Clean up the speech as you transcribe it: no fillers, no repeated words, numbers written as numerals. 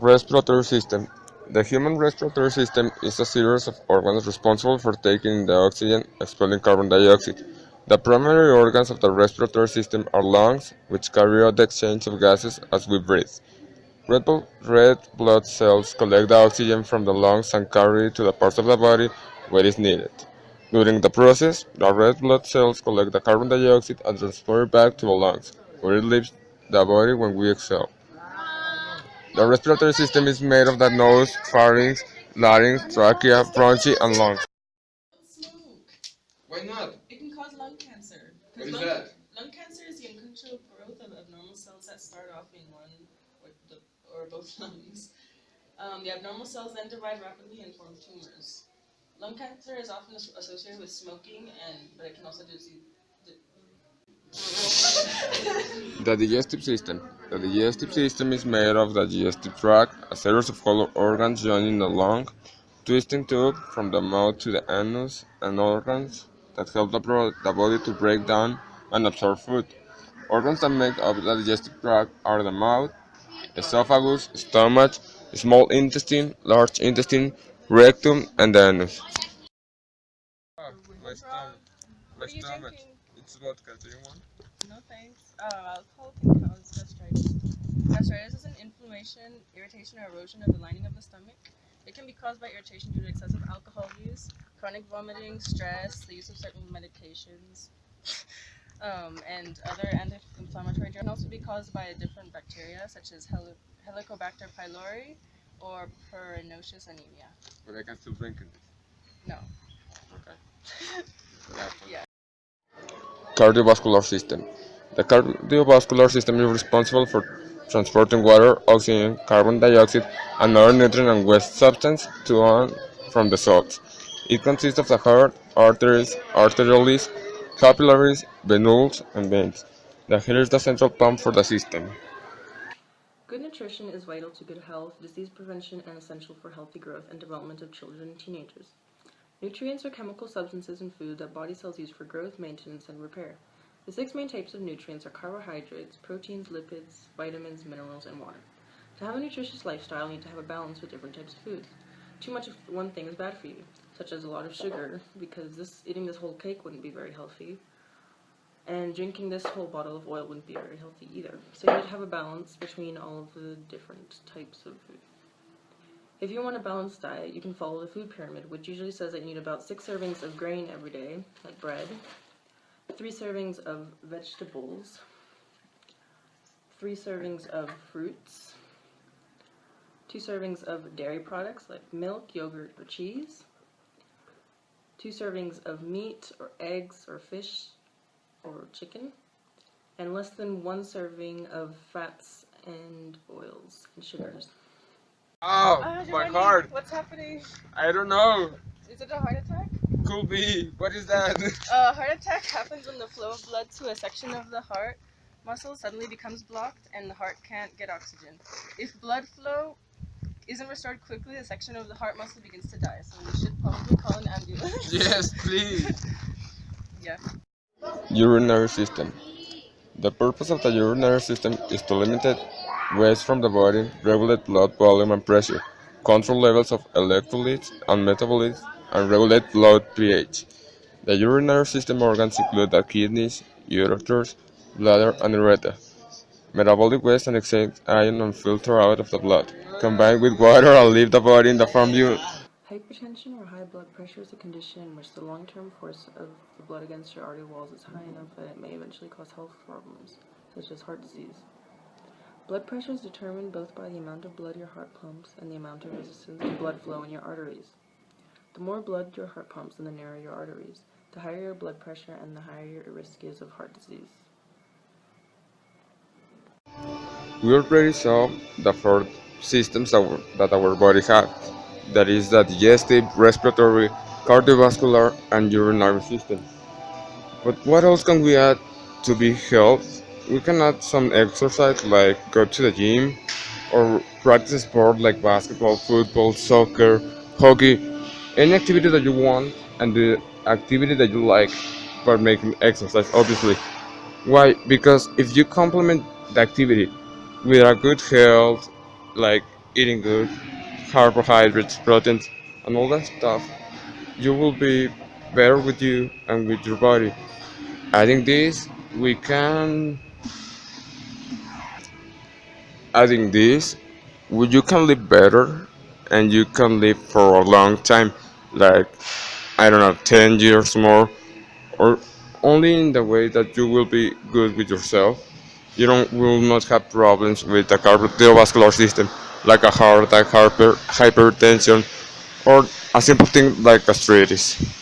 Respiratory system. The human respiratory system is a series of organs responsible for taking in the oxygen, expelling carbon dioxide. The primary organs of the respiratory system are lungs, which carry out the exchange of gases as we breathe. Red blood cells collect the oxygen from the lungs and carry it to the parts of the body where it is needed. During the process, the red blood cells collect the carbon dioxide and transport it back to the lungs, where it leaves the body when we exhale. The respiratory system is made of the nose, pharynx, larynx, trachea, bronchi, and lungs. Smoke. Why not? It can cause lung cancer. What is that? Lung cancer is the uncontrolled growth of abnormal cells that start off in one or both lungs. The abnormal cells then divide rapidly and form tumors. Lung cancer is often associated with smoking, but it can also The digestive system. The digestive system is made of the digestive tract, a series of hollow organs joining the lung, twisting tube from the mouth to the anus, and organs that help the body to break down and absorb food. Organs that make up the digestive tract are the mouth, esophagus, stomach, small intestine, large intestine, rectum, and the anus. My stomach. My What are you stomach. drinking? It's vodka. Do you want? No thanks. Alcohol can cause gastritis. Gastritis is an inflammation, irritation, or erosion of the lining of the stomach. It can be caused by irritation due to excessive alcohol use, chronic vomiting, stress, the use of certain medications, and other anti-inflammatory drugs. It can also be caused by a different bacteria, such as Helicobacter pylori or pernicious anemia. But I can still drink it. No. Okay. Yeah. Cardiovascular system. The cardiovascular system is responsible for transporting water, oxygen, carbon dioxide, and other nutrient and waste substance to and from the cells. It consists of the heart, arteries, arterioles, capillaries, venules, and veins. The heart is the central pump for the system. Good nutrition is vital to good health, disease prevention, and essential for healthy growth and development of children and teenagers. Nutrients are chemical substances in food that body cells use for growth, maintenance, and repair. The six main types of nutrients are carbohydrates, proteins, lipids, vitamins, minerals, and water. To have a nutritious lifestyle, you need to have a balance with different types of foods. Too much of one thing is bad for you, such as a lot of sugar, because eating this whole cake wouldn't be very healthy, and drinking this whole bottle of oil wouldn't be very healthy either. So you need to have a balance between all of the different types of food. If you want a balanced diet, you can follow the food pyramid, which usually says that you need about 6 servings of grain every day, like bread, 3 servings of vegetables, 3 servings of fruits, 2 servings of dairy products like milk, yogurt, or cheese, 2 servings of meat or eggs or fish or chicken, and less than 1 serving of fats and oils and sugars. Oh, my heart! What's happening? I don't know. Is it a heart attack? Could be. What is that? A heart attack happens when the flow of blood to a section of the heart muscle suddenly becomes blocked and the heart can't get oxygen. If blood flow isn't restored quickly, the section of the heart muscle begins to die. So we should probably call an ambulance. Yes, please. Yeah. Urinary system. The purpose of the urinary system is to limit waste from the body, regulate blood volume and pressure, control levels of electrolytes and metabolites, and regulate blood pH. The urinary system organs include the kidneys, ureters, bladder, and urethra. Metabolic waste and excess iron and filter out of the blood, combined with water and leave the body in the form you. Hypertension or high blood pressure is a condition in which the long-term force of the blood against your artery walls is high enough that it may eventually cause health problems, such as heart disease. Blood pressure is determined both by the amount of blood your heart pumps and the amount of resistance to blood flow in your arteries. The more blood your heart pumps and the narrower your arteries, the higher your blood pressure and the higher your risk is of heart disease. We already saw the four systems that our body has. That is the digestive, respiratory, cardiovascular, and urinary system. But what else can we add to be health? We can add some exercise like go to the gym or practice a sport like basketball, football, soccer, hockey, any activity that you want and the activity that you like, but making exercise obviously. Why? Because if you complement the activity with a good health, like eating good, carbohydrates, proteins, and all that stuff, you will be better with you and with your body. Adding this, we can adding this, you can live better and you can live for a long time, like I don't know, 10 years more, or only in the way that you will be good with yourself. You don't will not have problems with the cardiovascular system, like a heart attack, hypertension, or a simple thing like gastritis.